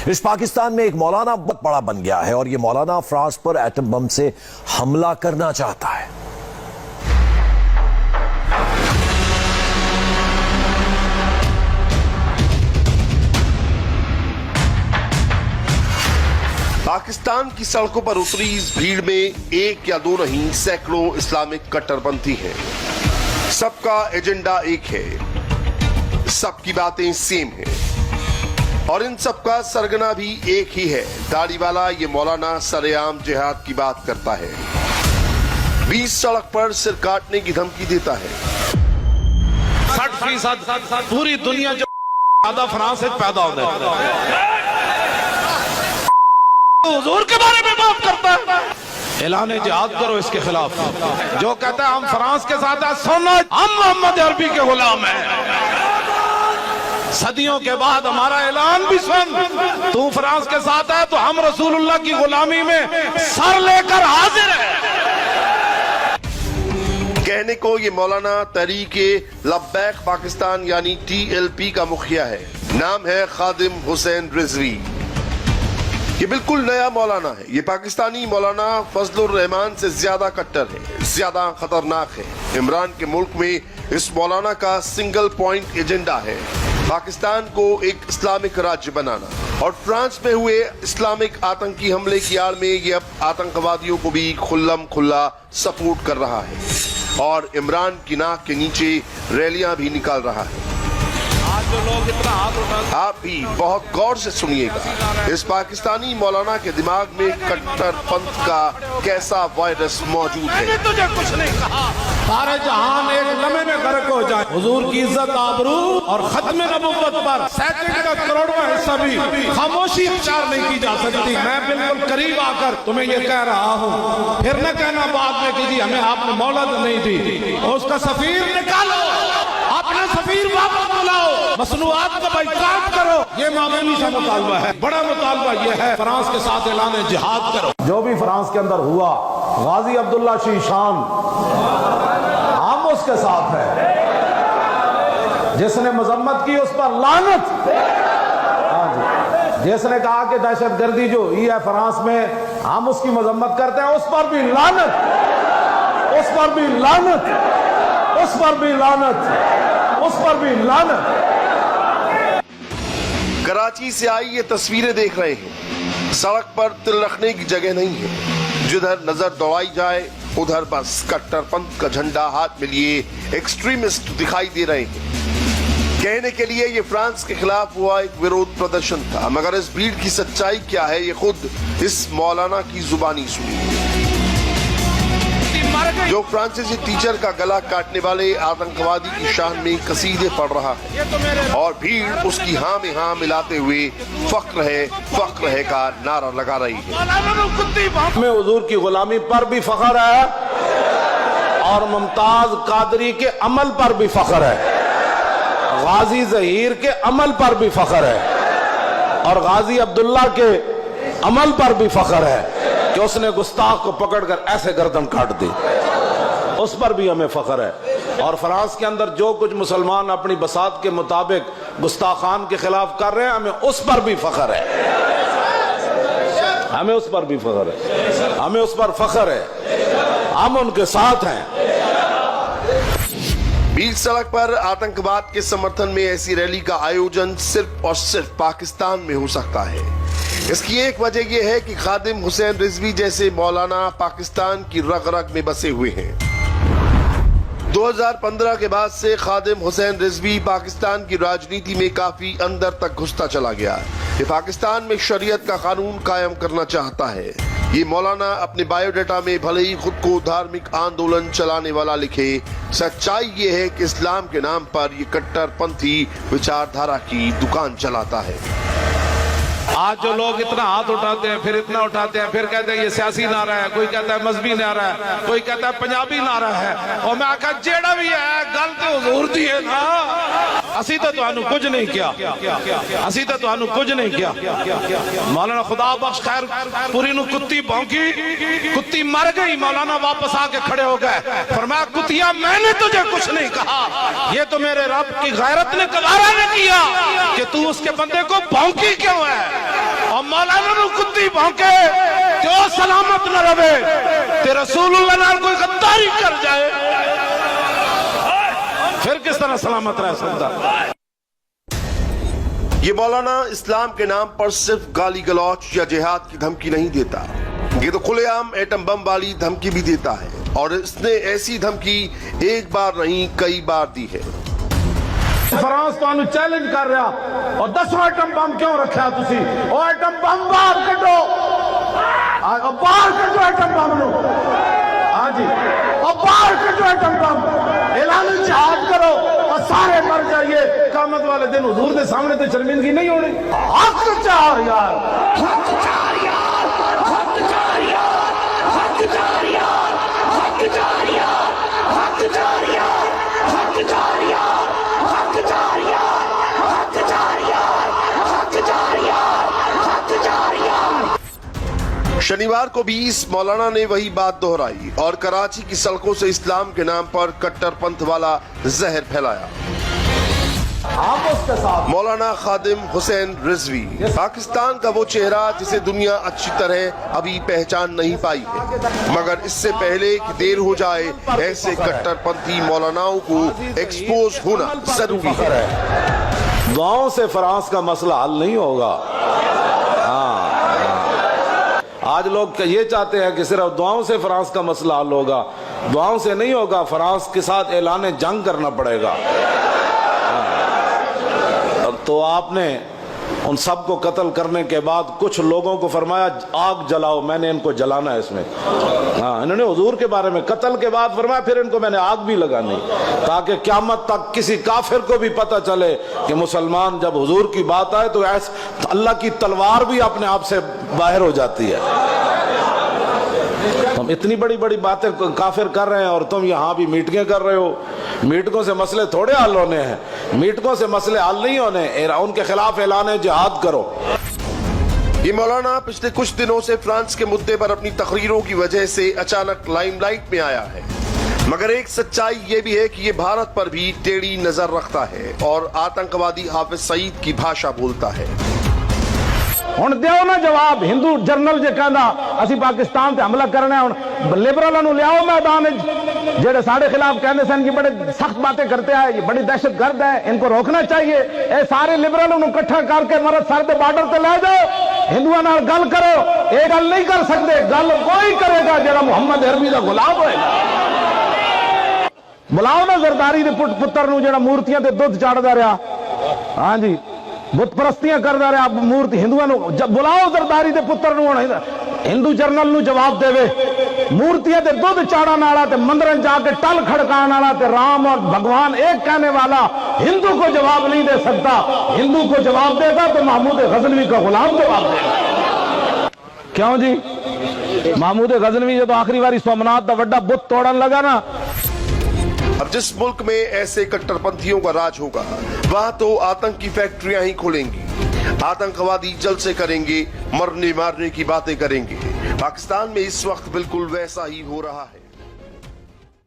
इस पाकिस्तान में एक मौलाना बहुत बड़ा बन गया है और ये मौलाना फ्रांस पर एटम बम से हमला करना चाहता है। पाकिस्तान की सड़कों पर उतरी इस भीड़ में एक या दो नहीं, सैकड़ों इस्लामिक कट्टरपंथी हैं। सबका एजेंडा एक है, सबकी बातें सेम हैं और इन सबका सरगना भी एक ही है। दाढ़ी वाला ये मौलाना सरेआम जिहाद की बात करता है, बीच सड़क पर सिर काटने की धमकी देता है। 60% पूरी दुनिया जो ज्यादा फ्रांस से पैदा होता है, हुजूर के बारे में बात करता है। ऐलान जिहाद करो इसके खिलाफ। जो कहता है हम फ्रांस के साथ हैं, सुनो, हम मोहम्मद अरबी के गुलाम हैं। सदियों के बाद हमारा ऐलान भी सुन। तू फ्रांस के साथ है तो हम रसूलुल्लाह की गुलामी में सर लेकर हाजिर है। कहने को ये मौलाना तहरीके लब्बैक पाकिस्तान यानी TLP का मुखिया है। नाम है खादिम हुसैन रिजवी। ये बिल्कुल नया मौलाना है। ये पाकिस्तानी मौलाना फजलुर रहमान से ज्यादा कट्टर है, ज्यादा खतरनाक है। इमरान के मुल्क में इस मौलाना का सिंगल पॉइंट एजेंडा है, पाकिस्तान को एक इस्लामिक राज्य बनाना। और फ्रांस में हुए इस्लामिक आतंकी हमले की आड़ में ये अब आतंकवादियों को भी खुल्लम खुल्ला सपोर्ट कर रहा है और इमरान की नाक के नीचे रैलियां भी निकाल रहा है। जो लोग इतना हाथ उठा, आप भी बहुत गौर से सुनिएगा, इस पाकिस्तानी मौलाना के दिमाग में कट्टरपंथ का कैसा वायरस मौजूद है। मैंने तुझे कुछ नहीं कहा। सारे जहान एक लम्हे में गर्क हो जाए, हुजूर की इज्जत, आबरू और खत्म नबुव्वत पर सैकड़ों का करोड़ों हिस्सा भी खामोशी इख्तियार नहीं की जा सकती। मैं बिल्कुल करीब आकर तुम्हें ये कह रहा हूँ, फिर न कहना बाद में कि जी हमें आपने मोहलत नहीं दी। उसका सफीर निकालो, अपना सफीर वापस बुलाओ, मसनूआत का बाइकाट करो। ये मामूली सा मुतालबा है। बड़ा मुतालबा ये है, फ्रांस के साथ ऐलान जिहाद करो। जो भी फ्रांस के अंदर हुआ, गाजी अब्दुल्ला शीशान हम उसके साथ है। जिसने मजम्मत की उस पर लानत। हाँ जी, जिसने कहा कि दहशतगर्दी जो हुई है फ्रांस में हम उसकी मजम्मत करते हैं, उस पर भी लानत, उस पर भी लानत, उस पर भी लानत, उस पर भी लानत। कराची से आई ये तस्वीरें देख रहे हैं, सड़क पर तिल रखने की जगह नहीं है। जिधर नजर दौड़ाई जाए उधर बस कट्टरपंथ का झंडा हाथ में लिए एक्सट्रीमिस्ट दिखाई दे रहे हैं। कहने के लिए ये फ्रांस के खिलाफ हुआ एक विरोध प्रदर्शन था, मगर इस भीड़ की सच्चाई क्या है ये खुद इस मौलाना की जुबानी सुनिए। जो फ्रांसीसी टीचर का गला काटने वाले आतंकवादी की शान में कसीदे पढ़ रहा है और भीड़ उसकी हाँ में हाँ मिलाते हुए फख्र है का नारा लगा रही है। हमें हुजूर की गुलामी पर भी फख्र है और मुमताज कादरी के अमल पर भी फख्र है, गाजी जहीर के अमल पर भी फख्र है और गाजी अब्दुल्ला के अमल पर भी फख्र है कि उसने गुस्ताख को पकड़कर ऐसे गर्दन काट दी। उस पर भी हमें फख्र है। और फ्रांस के अंदर जो कुछ मुसलमान अपनी बसात के मुताबिक गुस्ताखान के खिलाफ कर रहे हैं, हमें उस पर भी फख्र है, हमें उस पर भी फख्र है, हमें उस पर फख्र है, हम उनके साथ हैं। बीच सड़क पर आतंकवाद के समर्थन में ऐसी रैली का आयोजन सिर्फ और सिर्फ पाकिस्तान में हो सकता है। इसकी एक वजह यह है कि खादिम हुसैन रिजवी जैसे मौलाना पाकिस्तान की रग रग में बसे हुए हैं। 2015 के बाद से खादिम हुसैन रिजवी पाकिस्तान की राजनीति में काफी अंदर तक घुसता चला गया। ये पाकिस्तान में शरीयत का कानून कायम करना चाहता है। ये मौलाना अपने बायोडाटा में भले ही खुद को धार्मिक आंदोलन चलाने वाला लिखे, सच्चाई ये है कि इस्लाम के नाम पर ये कट्टरपंथी विचारधारा की दुकान चलाता है। आज जो लोग इतना हाथ उठाते हैं, फिर इतना उठाते हैं, फिर कहते हैं ये सियासी नारा है, कोई कहता है मजहबी नारा है, कोई कहता है पंजाबी नारा है। और मैं आखा जेड़ा भी है गल तो हुजूर दी है ना। असी तो तुहानू कुछ नहीं किया, असी तो तुहानू कुछ नहीं किया। मौलाना खुदा बख्श खैर पूरी नु कुत्ती भौंकी, कुत्ती मर गई, मौलाना वापस आके खड़े हो गए, फरमाया कुतिया मैंने तुझे कुछ नहीं कहा, ये तो मेरे रब की गैरत ने गवारा ने किया कि तू उसके बंदे को भौंकी क्यों है। भौंके तो सलामत न रहे ते रसूलुल्लाह नाल कोई गद्दारी कर जाए फिर किस तरह सलामत रह सकता। ये मौलाना इस्लाम के नाम पर सिर्फ गाली गलौच या जिहाद की धमकी नहीं देता, ये तो खुलेआम एटम बम वाली धमकी भी देता है, और इसने ऐसी धमकी एक बार नहीं कई बार दी है। फ्रांस तो चैलेंज कर रहा और 10वां एटम बम क्यों रखा तुसी? ओ एटम बम बाहर कटो, बाहर कटो एटम बम नो। हाँ जी, और बाहर कटो एटम बम, ऐलान जिहाद करो और सारे मर जाइए। क़यामत वाले दिन हुजूर के सामने तो शर्मिंदगी नहीं होनी। हक चार यार, हक चार यार, हक चार यार, हक चार यार, हक चार यार, हक चार यार, हक चार यार, हक चार यार, हक चार यार, हक चार यार, हक चार यार। शनिवार को भी इस मौलाना ने वही बात दोहराई और कराची की सड़कों से इस्लाम के नाम पर कट्टरपंथ वाला जहर फैलाया। आप उसके साथ मौलाना खादिम हुसैन रिजवी पाकिस्तान का वो चेहरा जिसे दुनिया अच्छी तरह अभी पहचान नहीं पाई है, मगर इससे पहले कि देर हो जाए ऐसे कट्टरपंथी मौलानाओं को एक्सपोज होना जरूरी है। दुआओं से फ्रांस का मसला हल नहीं होगा। आज लोग ये चाहते हैं कि सिर्फ दुआओं से फ्रांस का मसला हल होगा। दुआओं से नहीं होगा, फ्रांस के साथ ऐलान जंग करना पड़ेगा। तो आपने उन सबको कत्ल करने के बाद कुछ लोगों को फरमाया आग जलाओ, मैंने इनको जलाना है इसमें। हाँ, इन्होंने हुजूर के बारे में कत्ल के बाद फरमाया फिर इनको मैंने आग भी लगानी, ताकि क़यामत तक किसी काफिर को भी पता चले कि मुसलमान जब हुजूर की बात आए तो ऐसे अल्लाह की तलवार भी अपने आप से बाहर हो जाती है। हम इतनी बड़ी बड़ी बातें काफिर कर रहे हैं और तुम यहाँ भी मीटिंगें कर रहे हो। मीटिंगों से मसले थोड़े हल होने हैं, मीटिंगों से मसले हल नहीं होने, उनके खिलाफ ऐलान जिहाद करो। ये मौलाना पिछले कुछ दिनों से फ्रांस के मुद्दे पर अपनी तकरीरों की वजह से अचानक लाइमलाइट में आया है, मगर एक सच्चाई ये भी है कि ये भारत पर भी टेढ़ी नजर रखता है और आतंकवादी हाफिज सईद की भाषा बोलता है। हुण दियो ना जवाब। हिंदू जर्नल जो कहना असी पाकिस्तान से हमला करना है, हुण लिबरलों को लियाओ मैदान जेडे साढ़े खिलाफ कहते सन कि बड़े सख्त बातें करते हैं, ये बड़ी दहशत गर्द है, इनको रोकना चाहिए। ये सारे लिबरलों को इकट्ठा करके मरद सर के बॉर्डर पे ले जाओ, हिंदुओं नाल गल करो। ये गल नहीं कर सकते, गल कोई करेगा जेड़ा मुहम्मद अरबी का गुलाम होएगा। बुलाओ ना जरदारी के पुत्र नूं जेड़ा मूर्तियां ते दुध चाड़दा रहा, हाँ जी, बुत परस्तियां करदा रहा, मूर्ति हिंदुओं को बुलाओ जरदारी के पुत्र नूं। हिंदू जर्नल नूं जवाब देवे, मूर्तियां ते दुध चाड़न वाला ते मंदिर जाके टल खड़काने वाला ते राम और भगवान एक कहने वाला हिंदू को जवाब नहीं दे सकता। हिंदू को जवाब देगा तो महमूद गजनवी का गुलाम जवाब देगा। क्यों जी? महमूद गजनवी जो तो आखिरी बारी सोमनाथ का बड़ा बुत तोड़न लगा ना। अब जिस मुल्क में ऐसे कट्टरपंथियों का राज होगा वहां तो आतंक की फैक्ट्रियां ही खुलेंगी, आतंकवादी जलसे करेंगे, मरने मारने की बातें करेंगे। पाकिस्तान में इस वक्त बिल्कुल वैसा ही हो रहा है।